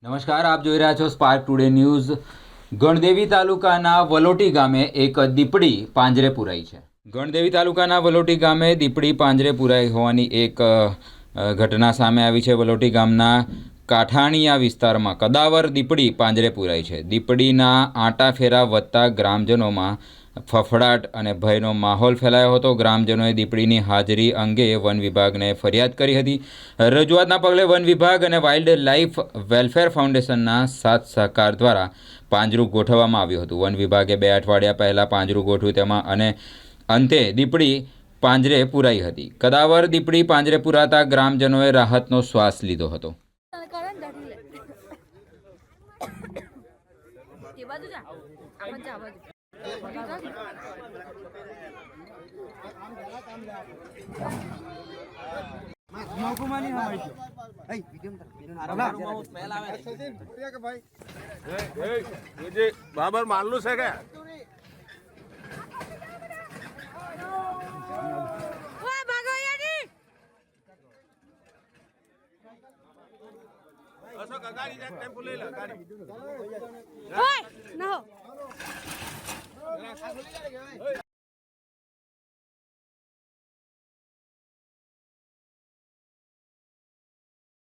નમસ્કાર, આપ જોઈ રહ્યા છો સ્પાર્ક ટુડે ન્યૂઝ। ગણદેવી તાલુકાના વલોટી ગામે એક દીપડી પાંજરે પુરાઈ છે। ગણદેવી તાલુકાના વલોટી ગામે દીપડી પાંજરે પુરાઈ હોવાની એક ઘટના સામે આવી છે। વલોટી ગામના કાઠાણીયા વિસ્તારમાં કદાવર દીપડી પાંજરે પુરાઈ છે। દીપડીના આંટા ફેરા વધતા ગ્રામજનોમાં ફફડાટ અને ભયનો માહોલ ફેલાયો હતો। ગ્રામજનોએ દીપડીની હાજરી અંગે વન વિભાગને ફરિયાદ કરી હતી। રજૂઆતના પગલે વન વિભાગ અને વાઇલ્ડ લાઇફ વેલફેર ફાઉન્ડેશનના સાથ સહકાર દ્વારા પાંજરું ગોઠવવામાં આવ્યું હતું। વન વિભાગે 2 અઠવાડિયા પહેલાં પાંજરું ગોઠવ્યું તેમાં અને અંતે દીપડી પાંજરે પુરાઈ હતી। કદાવર દીપડી પાંજરે પુરાતા ગ્રામજનોએ રાહતનો શ્વાસ લીધો હતો। બરાબર માનલું છે કે ટેમ્પો લઈ લે ગાડી ઓય ના